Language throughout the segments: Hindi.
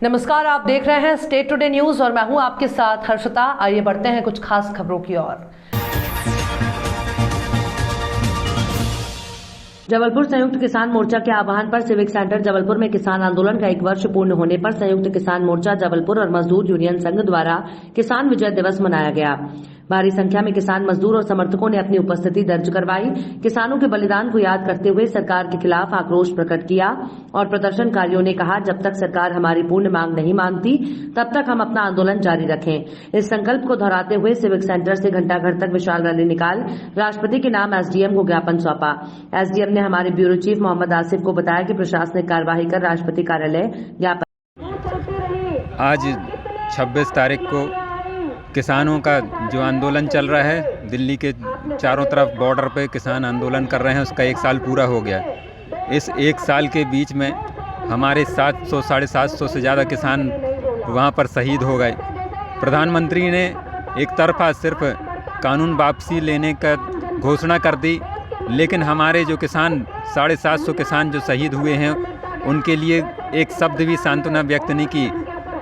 नमस्कार, आप देख रहे हैं स्टेट टुडे न्यूज और मैं हूं आपके साथ हर्षिता। आइए बढ़ते हैं कुछ खास खबरों की ओर। जबलपुर संयुक्त किसान मोर्चा के आह्वान पर सिविक सेंटर जबलपुर में किसान आंदोलन का 1 वर्ष पूर्ण होने पर संयुक्त किसान मोर्चा जबलपुर और मजदूर यूनियन संघ द्वारा किसान विजय दिवस मनाया गया। भारी संख्या में किसान मजदूर और समर्थकों ने अपनी उपस्थिति दर्ज करवाई। किसानों के बलिदान को याद करते हुए सरकार के खिलाफ आक्रोश प्रकट किया और प्रदर्शनकारियों ने कहा, जब तक सरकार हमारी पूर्ण मांग नहीं मानती तब तक हम अपना आंदोलन जारी रखें। इस संकल्प को दोहराते हुए सिविक सेंटर से घंटाघर तक विशाल रैली निकाल राष्ट्रपति के नाम एसडीएम को ज्ञापन सौंपा। एसडीएम ने हमारे ब्यूरो चीफ मोहम्मद आसिफ को बताया कि प्रशासनिक कार्यवाही कर राष्ट्रपति कार्यालय ज्ञापन। आज 26 तारीख को किसानों का जो आंदोलन चल रहा है, दिल्ली के चारों तरफ बॉर्डर पे किसान आंदोलन कर रहे हैं, उसका 1 साल पूरा हो गया। इस 1 साल के बीच में हमारे 700 साढ़े 700 से ज़्यादा किसान वहाँ पर शहीद हो गए। प्रधानमंत्री ने एक तरफा सिर्फ कानून वापसी लेने का घोषणा कर दी, लेकिन हमारे जो किसान 750 किसान जो शहीद हुए हैं उनके लिए एक शब्द भी सांत्वना व्यक्त नहीं की।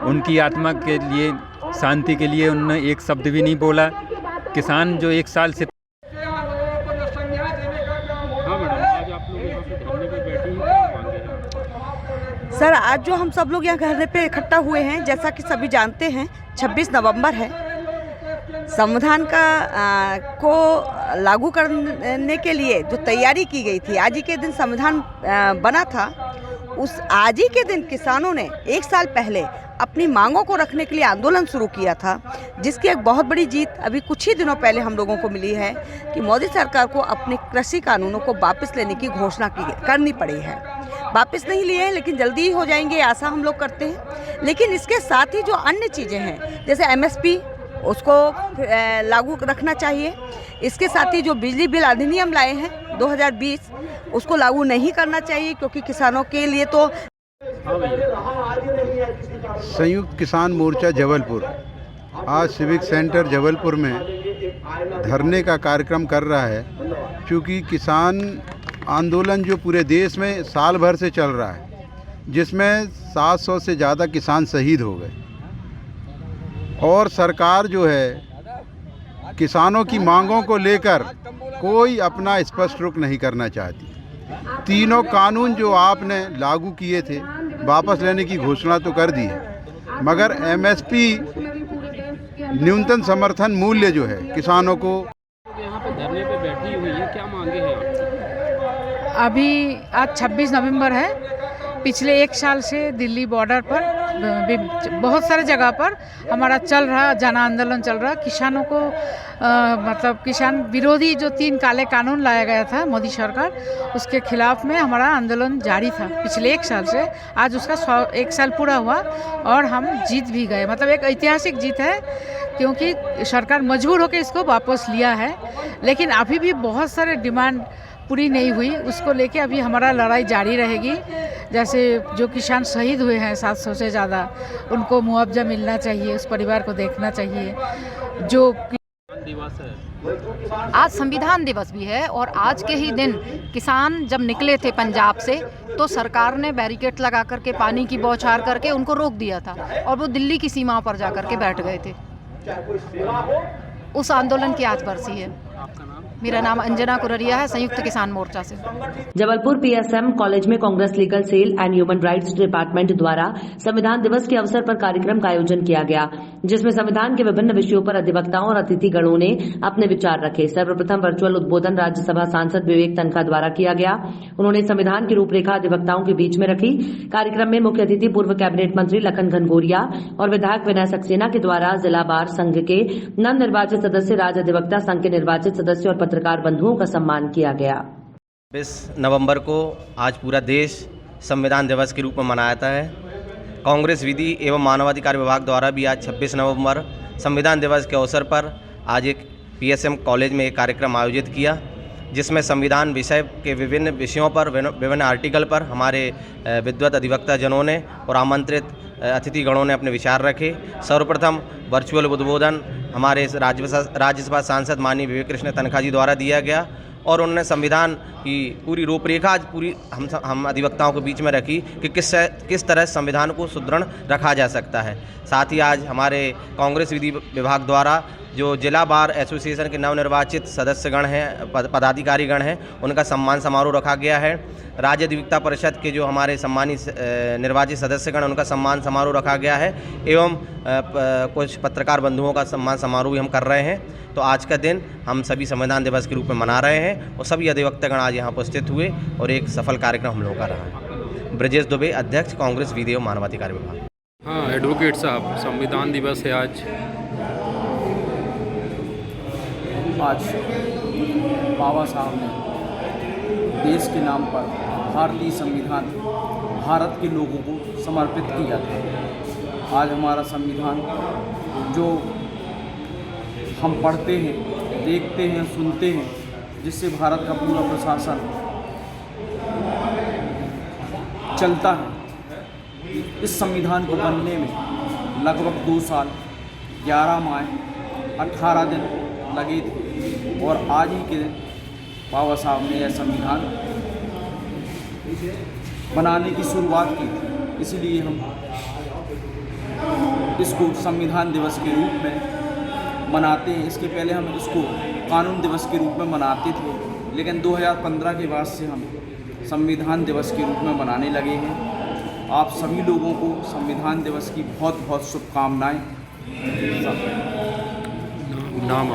उनकी आत्मा के लिए, शांति के लिए उन्होंने एक शब्द भी नहीं बोला। किसान जो 1 साल से सर, आज जो हम सब लोग यहाँ धरने पे इकट्ठा हुए हैं, जैसा कि सभी जानते हैं 26 नवंबर है। संविधान को लागू करने के लिए जो तैयारी की गई थी, आज ही के दिन संविधान बना था। उस आज ही के दिन किसानों ने 1 साल पहले अपनी मांगों को रखने के लिए आंदोलन शुरू किया था, जिसकी एक बहुत बड़ी जीत अभी कुछ ही दिनों पहले हम लोगों को मिली है कि मोदी सरकार को अपने कृषि कानूनों को वापस लेने की घोषणा करनी पड़ी है। वापस नहीं लिए हैं, लेकिन जल्दी ही हो जाएंगे, आशा हम लोग करते हैं। लेकिन इसके साथ ही जो अन्य चीज़ें हैं, जैसे एमएसपी, उसको लागू रखना चाहिए। इसके साथ ही जो बिजली बिल अधिनियम लाए हैं 2020, उसको लागू नहीं करना चाहिए, क्योंकि किसानों के लिए तो संयुक्त किसान मोर्चा जबलपुर आज सिविक सेंटर जबलपुर में धरने का कार्यक्रम कर रहा है, क्योंकि किसान आंदोलन जो पूरे देश में साल भर से चल रहा है, जिसमें 700 से ज़्यादा किसान शहीद हो गए और सरकार जो है किसानों की मांगों को लेकर कोई अपना स्पष्ट रुख नहीं करना चाहती। तीनों कानून जो आपने लागू किए थे वापस लेने की घोषणा तो कर दी है, मगर एमएसपी न्यूनतम समर्थन मूल्य जो है किसानों को। यहाँ पे धरने पे बैठी हुई है, क्या मांगे हैं? अभी आज 26 नवंबर है। पिछले 1 साल से दिल्ली बॉर्डर पर बहुत सारे जगह पर हमारा चल रहा जन आंदोलन चल रहा। किसानों को मतलब किसान विरोधी जो 3 काले कानून लाया गया था मोदी सरकार, उसके खिलाफ में हमारा आंदोलन जारी था पिछले 1 साल से। आज उसका 1 साल पूरा हुआ और हम जीत भी गए। मतलब एक ऐतिहासिक जीत है, क्योंकि सरकार मजबूर होकर इसको वापस लिया है। लेकिन अभी भी बहुत सारे डिमांड पूरी नहीं हुई, उसको लेके अभी हमारा लड़ाई जारी रहेगी। जैसे जो किसान शहीद हुए हैं 700 से ज़्यादा, उनको मुआवजा मिलना चाहिए, उस परिवार को देखना चाहिए। जो दिवस है आज संविधान दिवस भी है, और आज के ही दिन किसान जब निकले थे पंजाब से, तो सरकार ने बैरिकेड लगा करके पानी की बौछार करके उनको रोक दिया था और वो दिल्ली की सीमा पर जा करके बैठ गए थे। उस आंदोलन की आज बरसी है। मेरा नाम अंजना कुररिया है, संयुक्त किसान मोर्चा से। जबलपुर पीएसएम कॉलेज में Congress legal cell and human rights department द्वारा संविधान दिवस के अवसर पर कार्यक्रम का आयोजन किया गया, जिसमें संविधान के विभिन्न विषयों पर अधिवक्ताओं और अतिथिगणों ने अपने विचार रखे। सर्वप्रथम वर्चुअल उद्बोधन राज्यसभा सांसद विवेक तनखा द्वारा किया गया। उन्होंने संविधान की रूपरेखा अधिवक्ताओं के बीच में रखी। कार्यक्रम में मुख्य अतिथि पूर्व कैबिनेट मंत्री लखन घनघोरिया और विधायक विनय सक्सेना के द्वारा जिला बार संघ के नवनिर्वाचित सदस्य, राज्य अधिवक्ता संघ के निर्वाचित सदस्य और पत्रकार बंधुओं का सम्मान किया गया। 20 नवंबर को आज पूरा देश संविधान दिवस के रूप में मनाता है। कांग्रेस विधि एवं मानवाधिकार विभाग द्वारा भी आज 26 नवंबर संविधान दिवस के अवसर पर आज एक पीएसएम कॉलेज में एक कार्यक्रम आयोजित किया, जिसमें संविधान विषय के विभिन्न विषयों पर, विभिन्न आर्टिकल पर हमारे विद्वत अधिवक्ता जनों ने और आमंत्रित अतिथिगणों ने अपने विचार रखे। सर्वप्रथम वर्चुअल उद्बोधन हमारे राज्यसभा सांसद माननीय विवेक कृष्ण तनखा जी द्वारा दिया गया और उन्होंने संविधान की पूरी रूपरेखा आज पूरी हम अधिवक्ताओं के बीच में रखी कि किस तरह संविधान को सुदृढ़ रखा जा सकता है। साथ ही आज हमारे कांग्रेस विधि विभाग द्वारा जो जिला बार एसोसिएशन के नवनिर्वाचित सदस्यगण हैं, पदाधिकारीगण हैं, उनका सम्मान समारोह रखा गया है। राज्य अधिवक्ता परिषद के जो हमारे सम्मानित निर्वाचित सदस्यगण, उनका सम्मान समारोह रखा गया है एवं कुछ पत्रकार बंधुओं का सम्मान समारोह भी हम कर रहे हैं। तो आज का दिन हम सभी संविधान दिवस के रूप में मना रहे हैं और सभी अधिवक्तागण आज यहाँ उपस्थित हुए और एक सफल कार्यक्रम हम लोगों का रहा है। ब्रजेश दुबे, अध्यक्ष, कांग्रेस विधि एवं मानवाधिकार विभाग। हाँ एडवोकेट साहब, संविधान दिवस है आज बाबा साहब ने देश के नाम पर भारतीय संविधान भारत के लोगों को समर्पित किया था। आज हमारा संविधान जो हम पढ़ते हैं, देखते हैं, सुनते हैं, जिससे भारत का पूरा प्रशासन चलता है, इस संविधान को बनने में लगभग 2 साल 11 माह 18 दिन लगे थे और आज ही के दिन बाबा साहब ने यह संविधान बनाने की शुरुआत की थी। इसलिए हम इसको संविधान दिवस के रूप में मनाते हैं। इसके पहले हम इसको कानून दिवस के रूप में मनाते थे, लेकिन 2015 के बाद से हम संविधान दिवस के रूप में मनाने लगे हैं। आप सभी लोगों को संविधान दिवस की बहुत बहुत शुभकामनाएं।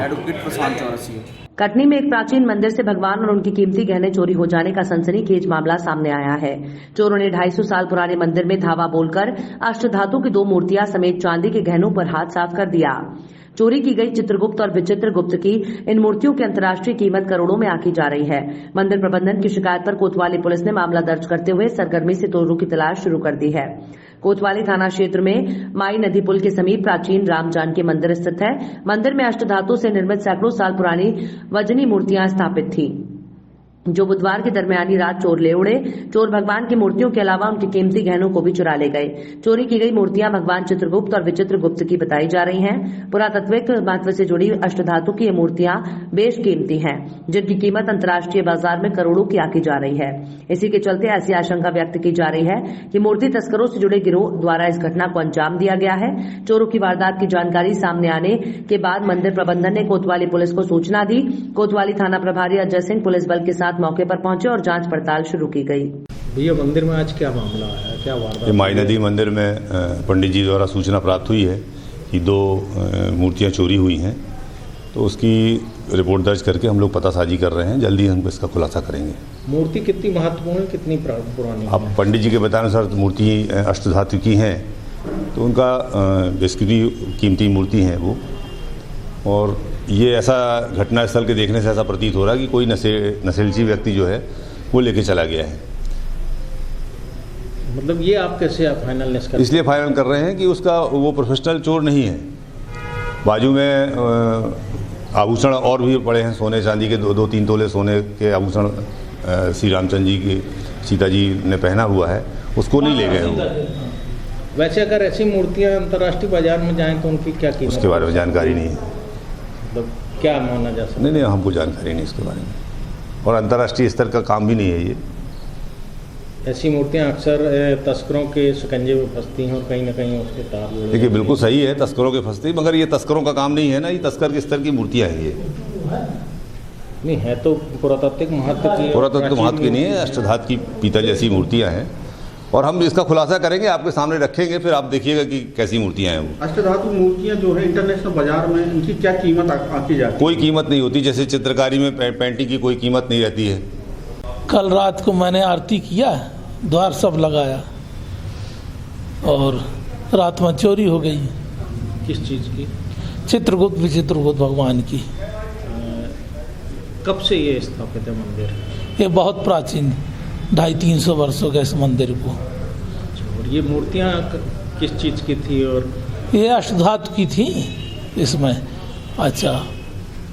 एडवोकेट प्रशांत चौरसिया। कटनी में एक प्राचीन मंदिर से भगवान और उनकी कीमती गहने चोरी हो जाने का सनसनीखेज मामला सामने आया है। चोरों ने 250 साल पुराने मंदिर में धावा बोलकर अष्टधातु की 2 मूर्तियां समेत चांदी के गहनों पर हाथ साफ कर दिया। चोरी की गई चित्रगुप्त और विचित्रगुप्त की इन मूर्तियों की अंतर्राष्ट्रीय कीमत करोड़ों में आंकी जा रही है। मंदिर प्रबंधन की शिकायत पर कोतवाली पुलिस ने मामला दर्ज करते हुए सरगर्मी से चोरों की तलाश शुरू कर दी है। कोतवाली थाना क्षेत्र में माई नदी पुल के समीप प्राचीन राम जानकी मंदिर स्थित है। मंदिर में अष्टधातु से निर्मित सैकड़ों साल पुरानी वजनी मूर्तियां स्थापित थी, जो बुधवार की दरमियानी रात चोर ले उड़े। चोर भगवान की मूर्तियों के अलावा उनके कीमती गहनों को भी चुरा ले गए। चोरी की गई मूर्तियां भगवान चित्रगुप्त और विचित्रगुप्त की बताई जा रही हैं। पुरातत्विक महत्व से जुड़ी अष्टधातु की ये मूर्तियां बेश कीमती हैं, जिनकी कीमत अंतर्राष्ट्रीय बाजार में करोड़ों की आंकी जा रही है। इसी के चलते ऐसी आशंका व्यक्त की जा रही है कि मूर्ति तस्करों से जुड़े गिरोह द्वारा इस घटना को अंजाम दिया गया है। चोरों की वारदात की जानकारी सामने आने के बाद मंदिर प्रबंधन ने कोतवाली पुलिस को सूचना दी। कोतवाली थाना प्रभारी अजय सिंह पुलिस बल के साथ मौके पर पहुंचे और जांच पड़ताल शुरू की गई। भैया, मंदिर में आज क्या मामला है, क्या वारदात? माई नदी मंदिर में पंडित जी द्वारा सूचना प्राप्त हुई है कि 2 मूर्तियां चोरी हुई हैं, तो उसकी रिपोर्ट दर्ज करके हम लोग पतासाजी कर रहे हैं। जल्दी हम इसका खुलासा करेंगे। मूर्ति कितनी महत्वपूर्ण है, कितनी पुरानी? अब पंडित जी के बताने अनुसार मूर्ति अष्टधातु की हैं, तो उनका बेसिकली कीमती मूर्ति हैं वो। और ये ऐसा घटनास्थल के देखने से ऐसा प्रतीत हो रहा है कि कोई नशेलची व्यक्ति जो है वो लेके चला गया है। मतलब ये आप कैसे फाइनल कर? इसलिए फाइनल कर रहे हैं कि उसका वो प्रोफेशनल चोर नहीं है। बाजू में आभूषण और भी पड़े हैं, सोने चांदी के 2-3 तोले सोने के आभूषण श्री रामचंद्र जी की सीता जी ने पहना हुआ है, उसको नहीं ले गए वो। वैसे अगर ऐसी मूर्तियां अंतर्राष्ट्रीय बाजार में जाएं तो उनकी क्या कीमत? उसके बारे में जानकारी नहीं है। मतलब क्या माना जा सकता? नहीं, हमको जानकारी नहीं इसके बारे में, और अंतर्राष्ट्रीय स्तर का काम भी नहीं है ये। ऐसी मूर्तियां अक्सर तस्करों के शिकंजे में फंसती हैं और कहीं ना कहीं उसके तार। देखिए, बिल्कुल सही है, तस्करों के फंसती, मगर ये तस्करों का काम नहीं है ना, ये तस्कर के स्तर की मूर्तियां हैं। ये नहीं है तो पुरातात्विक महत्व की, पुरातात्विक महत्व की नहीं है, अष्टधातु की पीतल जैसी मूर्तियां हैं। और हम इसका खुलासा करेंगे, आपके सामने रखेंगे, फिर आप देखिएगा कि कैसी मूर्तियां हैं वो। अष्टधातु मूर्तियां जो है इंटरनेशनल बाजार में इनकी क्या कीमत आती जाती है? कोई कीमत नहीं होती, जैसे चित्रकारी में पेंटिंग की कोई कीमत नहीं रहती है। कल रात को मैंने आरती किया, द्वार सब लगाया और रात में चोरी हो गई। किस चीज़ की? चित्रगुप्त विचित्रगुप्त भगवान की। कब से ये स्थापित है मंदिर? ये बहुत प्राचीन 250-300 वर्षों का इस मंदिर को। और ये मूर्तियाँ किस चीज़ की थी? और ये अष्टधातु की थी इसमें। अच्छा,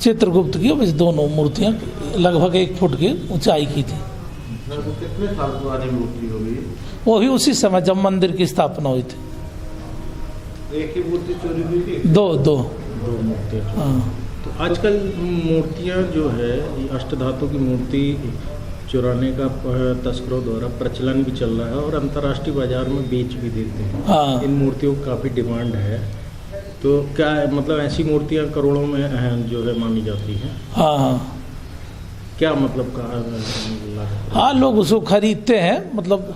चित्रगुप्त की बस दोनों मूर्तियाँ लगभग 1 फुट की ऊंचाई की थी। कितने साल पुरानी मूर्ति होगी? वो भी उसी समय जब मंदिर की स्थापना हुई थी। एक ही मूर्ति चोरी हुई थी? दो मूर्ति। हाँ। तो आजकल मूर्तियाँ जो है ये अष्टधातु की मूर्ति चुराने का तस्करों द्वारा प्रचलन भी चल रहा है और अंतर्राष्ट्रीय बाजार में बेच भी देते हैं। हाँ। इन मूर्तियों की काफ़ी डिमांड है, तो क्या मतलब ऐसी मूर्तियाँ करोड़ों में जो है मानी जाती हैं? हाँ क्या मतलब का हाँ, लोग उसको खरीदते हैं मतलब,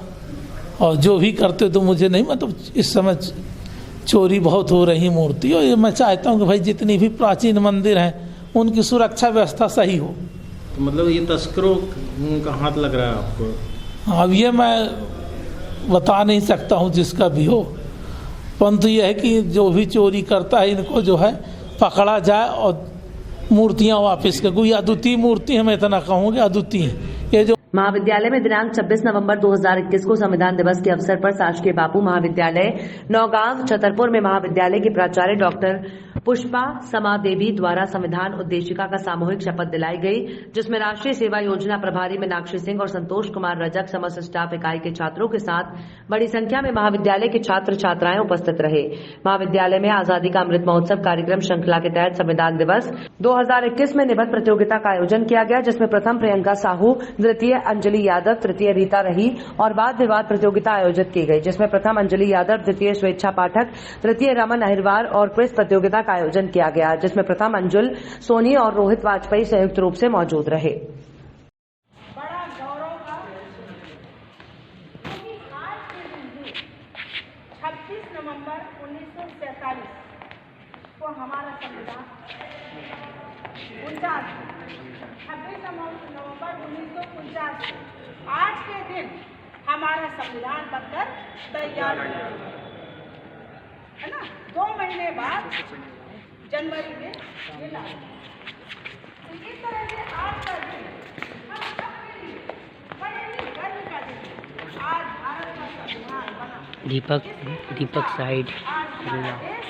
और जो भी करते तो मुझे नहीं, मतलब इस समय चोरी बहुत हो रही मूर्ति, और ये मैं चाहता हूँ कि भाई जितनी भी प्राचीन मंदिर हैं उनकी सुरक्षा व्यवस्था सही हो। तो मतलब ये तस्करों का हाथ लग रहा है आपको? अब ये मैं बता नहीं सकता हूँ जिसका भी हो, परंतु यह है कि जो भी चोरी करता है इनको जो है पकड़ा जाए और मूर्तियाँ वापस कर। कोई अद्वितीय मूर्ति है, मैं इतना कहूँगी अद्वितीय। ये जो महाविद्यालय में दिनांक 26 नवंबर 2021 को संविधान दिवस के अवसर पर शासकीय बापू महाविद्यालय नौगांव छतरपुर में महाविद्यालय की प्राचार्य डॉक्टर पुष्पा समादेवी द्वारा संविधान उद्देशिका का सामूहिक शपथ दिलाई गई, जिसमें राष्ट्रीय सेवा योजना प्रभारी मीनाक्षी सिंह और संतोष कुमार रजक समस्त स्टाफ इकाई के छात्रों के साथ बड़ी संख्या में महाविद्यालय के छात्र छात्राएं उपस्थित रहे। महाविद्यालय में आजादी का अमृत महोत्सव कार्यक्रम श्रृंखला के तहत संविधान दिवस 2021 में निबंध प्रतियोगिता का आयोजन किया गया, जिसमें प्रथम प्रियंका साहू, द्वितीय अंजलि यादव, तृतीय रीता रही और वाद विवाद प्रतियोगिता आयोजित की गई, जिसमें प्रथम अंजलि यादव, द्वितीय स्वेच्छा पाठक, तृतीय रमन अहिरवार और क्विज प्रतियोगिता का आयोजन किया गया, जिसमें प्रथम अंजुल सोनी और रोहित वाजपेयी संयुक्त रूप से मौजूद रहे। बड़ा गौरव का, क्योंकि आज के दिन 26 नवंबर 1947 को हमारा संविधान 26 नवंबर 1949 आज के दिन हमारा संविधान बनकर तैयार हुआ है ना। 2 महीने बाद जनवरी में ये लागू। इस तरह से आज का दिन हम सबके लिए बड़े ही गर्व का दिन। आज भारत का संविधान बना। दीपक साइड आज हमारा देश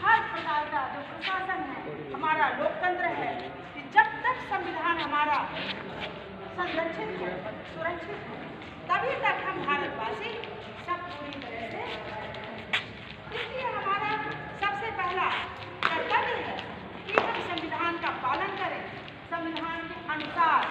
हर प्रकार का जो प्रशासन है, हमारा लोकतंत्र है, कि जब तक संविधान हमारा संरक्षित है, सुरक्षित है, तभी तक हम भारतवासी सब पूरी तरह से। इसलिए हमारा सबसे पहला कर्तव्य है कि हम संविधान का पालन करें। संविधान के अनुसार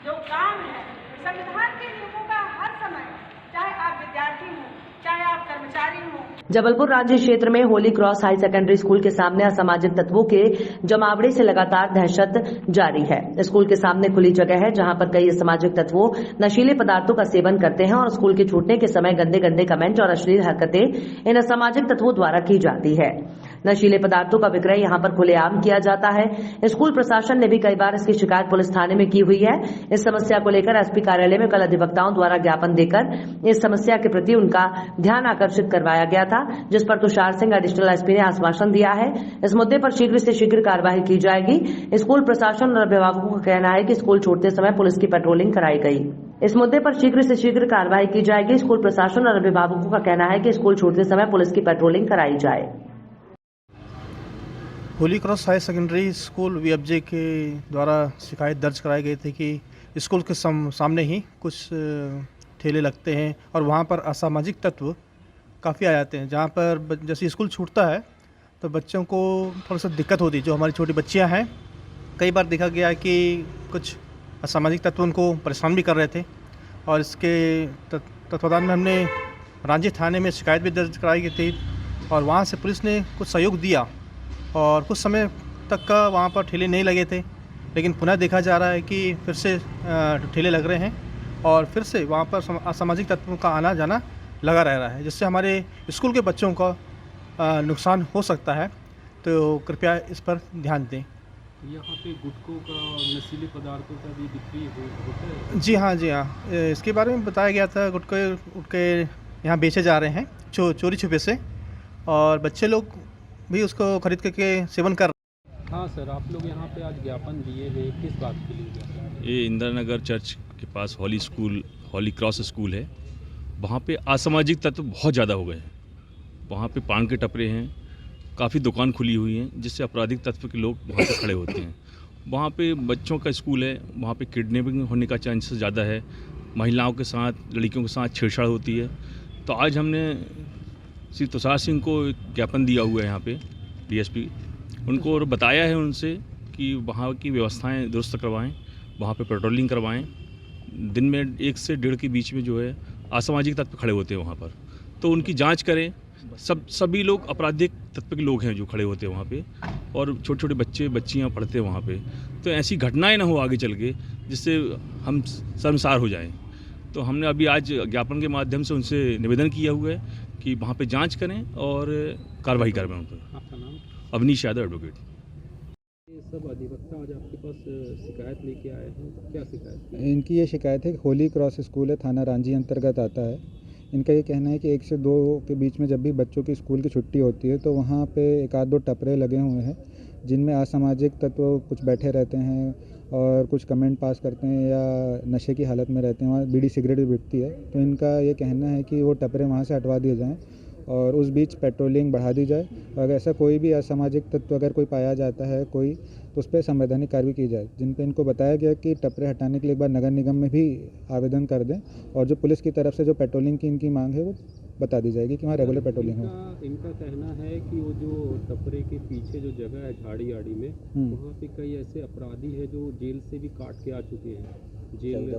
जो काम है, संविधान के नियमों का हर समय, चाहे आप विद्यार्थी हों, चाहे आप कर्मचारी हों। जबलपुर राज्य क्षेत्र में Holi cross high secondary school के सामने असामाजिक तत्वों के जमावड़े से लगातार दहशत जारी है। स्कूल के सामने खुली जगह है, जहां पर कई असामाजिक तत्वों नशीले पदार्थों का सेवन करते हैं और स्कूल के छूटने के समय गंदे गंदे कमेंट और अश्लील हरकतें इन असामाजिक तत्वों द्वारा की जाती है। नशीले पदार्थों का विक्रय यहां पर खुलेआम किया जाता है। स्कूल प्रशासन ने भी कई बार इसकी शिकायत पुलिस थाने में की हुई है। इस समस्या को लेकर एसपी कार्यालय में कल अधिवक्ताओं द्वारा ज्ञापन देकर इस समस्या के प्रति उनका ध्यान आकर्षित करवाया गया था, जिस पर तुषार सिंह एडिशनल एसपी ने आश्वासन दिया है इस मुद्दे पर शीघ्र से शीघ्र कार्रवाई की जाएगी। स्कूल प्रशासन और अभिभावकों का कहना है कि स्कूल छोड़ते समय पुलिस की पेट्रोलिंग कराई गई। इस मुद्दे पर शीघ्र से शीघ्र कार्रवाई की जाएगी। स्कूल प्रशासन और अभिभावकों का कहना है कि स्कूल छोड़ते समय पुलिस की पेट्रोलिंग कराई जाए। Holi cross high secondary school VFJ के द्वारा शिकायत दर्ज कराई गई थी कि स्कूल के सामने ही कुछ ठेले लगते हैं और वहाँ पर असामाजिक तत्व काफ़ी आ जाते हैं। जहाँ पर जैसे स्कूल छूटता है तो बच्चों को थोड़ा सा दिक्कत होती है। जो हमारी छोटी बच्चियाँ हैं, कई बार देखा गया कि कुछ असामाजिक तत्व उनको परेशान भी कर रहे थे और इसके तत्वाधान में हमने रांची थाने में शिकायत भी दर्ज कराई गई थी और वहाँ से पुलिस ने कुछ सहयोग दिया और कुछ समय तक का वहाँ पर ठेले नहीं लगे थे, लेकिन पुनः देखा जा रहा है कि फिर से ठेले लग रहे हैं और फिर से वहाँ पर असामाजिक तत्वों का आना जाना लगा रह रहा है, जिससे हमारे स्कूल के बच्चों का नुकसान हो सकता है। तो कृपया इस पर ध्यान दें। यहाँ पे गुटखों का और नशीले पदार्थों का भी बिक्री होता है? जी हाँ, इसके बारे में बताया गया था। गुटखे यहाँ बेचे जा रहे हैं चोरी छुपे से और बच्चे लोग भी उसको खरीद करके सेवन कर रहे हैं। हाँ सर, आप लोग यहाँ पे आज ज्ञापन दिए हैं, किस बात के लिए? ये इंदिरा नगर चर्च के पास होली क्रॉस स्कूल है। वहाँ पे असामाजिक तत्व बहुत ज़्यादा हो गए हैं। वहाँ पे पान के टपरे हैं, काफ़ी दुकान खुली हुई हैं, जिससे आपराधिक तत्व के लोग वहाँ पे खड़े होते हैं। वहाँ पे बच्चों का स्कूल है, वहाँ पे किडनैपिंग होने का चांसेस ज़्यादा है। महिलाओं के साथ, लड़कियों के साथ छेड़छाड़ होती है। तो आज हमने श्री तुषार सिंह को एक ज्ञापन दिया हुआ है यहाँ पे डीएसपी, उनको और बताया है उनसे कि वहाँ की व्यवस्थाएं दुरुस्त करवाएं, वहाँ पे पेट्रोलिंग करवाएं। दिन में 1 से 1.5 के बीच में जो है असामाजिक तत्व खड़े होते हैं वहाँ पर, तो उनकी जांच करें। सभी लोग आपराधिक तत्व के लोग हैं जो खड़े होते हैं वहाँ पे, और छोटे छोटे बच्चे बच्चियाँ पढ़ते हैं वहाँ पे। तो ऐसी घटनाएं ना हो आगे चल के जिससे हम शर्मसार हो जाएं। तो हमने अभी आज ज्ञापन के माध्यम से उनसे निवेदन किया हुआ है कि वहाँ पे जांच करें और कार्रवाई करवाएं उन पर। आपका नाम? अवनीश यादव, एडवोकेट। ये सब अधिवक्ता आज आपके पास शिकायत लेके आए हैं, क्या शिकायत? इनकी ये शिकायत है कि होली क्रॉस स्कूल है, थाना रांझी अंतर्गत आता है। इनका ये कहना है कि 1 से 2 के बीच में जब भी बच्चों की स्कूल की छुट्टी होती है तो वहाँ पे 1-2 टपरे लगे हुए हैं जिनमें असामाजिक तत्व कुछ बैठे रहते हैं और कुछ कमेंट पास करते हैं या नशे की हालत में रहते हैं। वहाँ बीड़ी सिगरेट भी बिकती है। तो इनका ये कहना है कि वो टपरे वहाँ से हटवा दिए जाएँ और उस बीच पेट्रोलिंग बढ़ा दी जाए। अगर ऐसा कोई भी असामाजिक तत्व अगर कोई पाया जाता है कोई, तो उस पर संवैधानिक कार्रवाई की जाए। जिन पे इनको बताया गया कि टपरे हटाने के लिए एक बार नगर निगम में भी आवेदन कर दें और जो पुलिस की तरफ से जो पेट्रोलिंग की इनकी मांग है वो बता दी जाएगी कि वहाँ रेगुलर पेट्रोलिंग हो। इनका कहना है कि वो जो टपरे के पीछे जो जगह है झाड़ी आड़ी में, वहाँ पे कई ऐसे अपराधी हैं जो जेल से भी काट के आ चुके हैं जेल।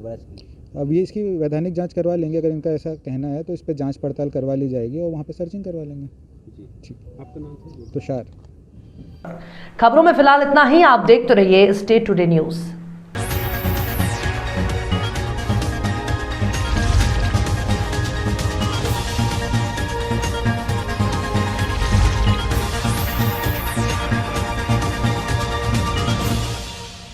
अब ये इसकी वैधानिक जांच करवा लेंगे। अगर इनका ऐसा कहना है तो इस पर जांच पड़ताल करवा ली जाएगी और वहाँ पे सर्चिंग करवा लेंगे। जी, आपका नाम था? तुषार। खबरों में फिलहाल इतना ही। आप देखते रहिए स्टेट टुडे न्यूज़।